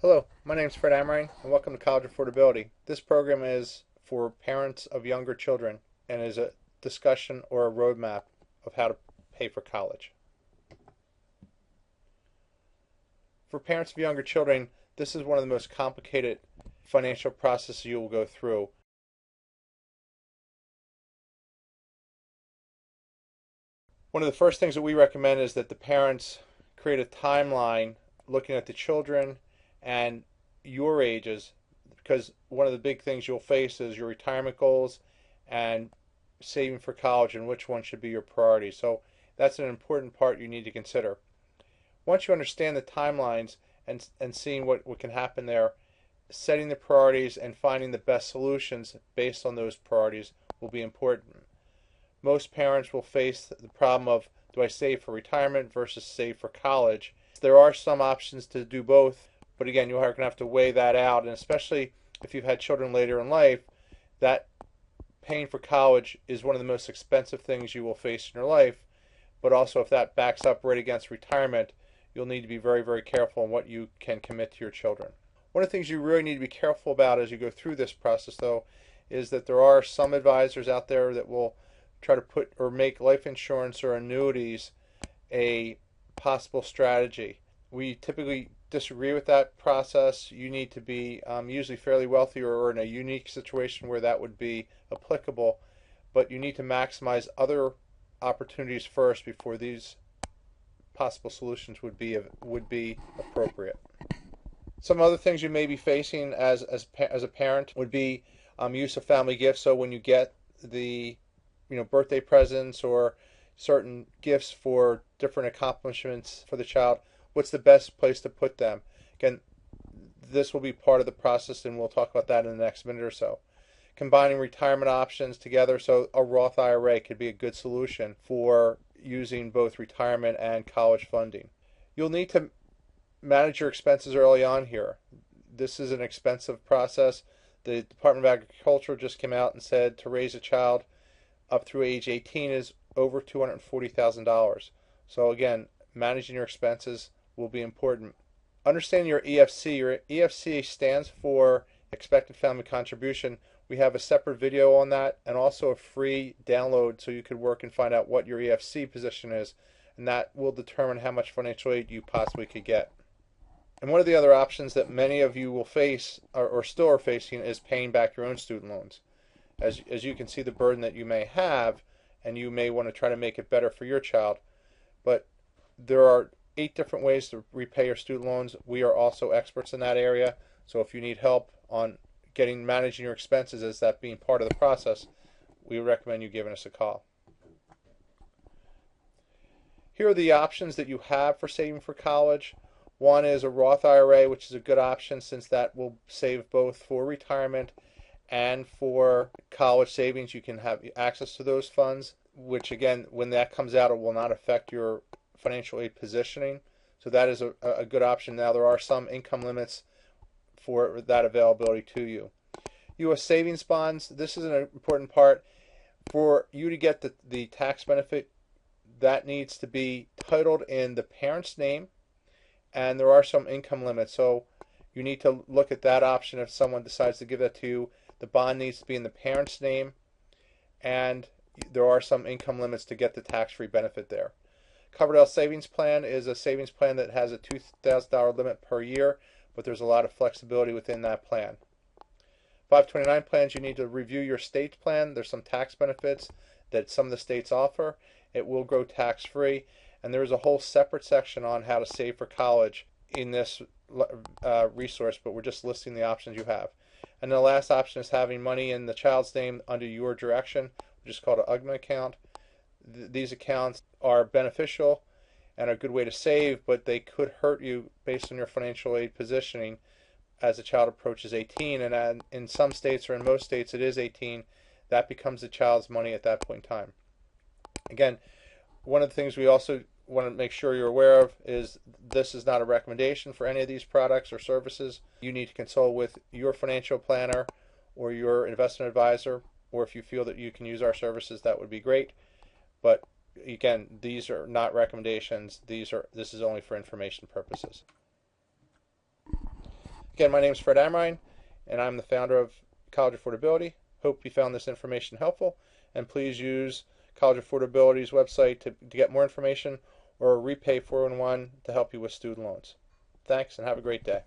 Hello, my name is Fred Amrine, and welcome to College Affordability. This program is for parents of younger children and is a discussion or a roadmap of how to pay for college. For parents of younger children, this is one of the most complicated financial processes you will go through. One of the first things that we recommend is that the parents create a timeline looking at the children and your ages, because one of the big things you'll face is your retirement goals and saving for college and which one should be your priority. So that's an important part you need to consider. Once you understand the timelines and seeing what can happen there, setting the priorities and finding the best solutions based on those priorities will be important. Most parents will face the problem of, do I save for retirement versus save for college? There are some options to do both, but again, you're going to have to weigh that out, and especially if you've had children later in life, that paying for college is one of the most expensive things you will face in your life. But also, if that backs up right against retirement, you'll need to be very, very careful on what you can commit to your children. One of the things you really need to be careful about as you go through this process, though, is that there are some advisors out there that will try to put or make life insurance or annuities a possible strategy. We typically disagree with that process. You need to be usually fairly wealthy or in a unique situation where that would be applicable, but you need to maximize other opportunities first before these possible solutions would be appropriate. Some other things you may be facing as a parent would be use of family gifts. So when you get the birthday presents or certain gifts for different accomplishments for the child, what's the best place to put them? Again, this will be part of the process, and we'll talk about that in the next minute or so. Combining retirement options together, so a Roth IRA could be a good solution for using both retirement and college funding. You'll need to manage your expenses early on here. This is an expensive process. The Department of Agriculture just came out and said to raise a child up through age 18 is over $240,000. So again, managing your expenses will be important. Understanding your EFC. Your EFC stands for Expected Family Contribution. We have a separate video on that and also a free download so you could work and find out what your EFC position is, and that will determine how much financial aid you possibly could get. And one of the other options that many of you will face or still are facing is paying back your own student loans. As you can see the burden that you may have, and you may want to try to make it better for your child. But there are 8 different ways to repay your student loans. We are also experts in that area. So if you need help on managing your expenses as that being part of the process, we recommend you giving us a call. Here are the options that you have for saving for college. One is a Roth IRA, which is a good option since that will save both for retirement and for college savings. You can have access to those funds, which again, when that comes out, it will not affect your financial aid positioning. So that is a good option. Now, there are some income limits for that availability to you. U.S. savings bonds, this is an important part. For you to get the tax benefit, that needs to be titled in the parent's name, and there are some income limits. So you need to look at that option if someone decides to give that to you. The bond needs to be in the parent's name, and there are some income limits to get the tax-free benefit there. Coverdell Savings Plan is a savings plan that has a $2,000 limit per year, but there's a lot of flexibility within that plan. 529 plans, you need to review your state plan. There's some tax benefits that some of the states offer. It will grow tax-free, and there's a whole separate section on how to save for college in this resource, but we're just listing the options you have. And the last option is having money in the child's name under your direction, which is called an UGMA account. These accounts are beneficial and are a good way to save, but they could hurt you based on your financial aid positioning as the child approaches 18. And in some states, or in most states, it is 18. That becomes the child's money at that point in time. Again, one of the things we also want to make sure you're aware of is this is not a recommendation for any of these products or services. You need to consult with your financial planner or your investment advisor, or if you feel that you can use our services, that would be great. But again, these are not recommendations. This is only for information purposes. Again, my name is Fred Amrine, and I'm the founder of College Affordability. Hope you found this information helpful, and please use College Affordability's website to get more information, or Repay 411 to help you with student loans. Thanks, and have a great day.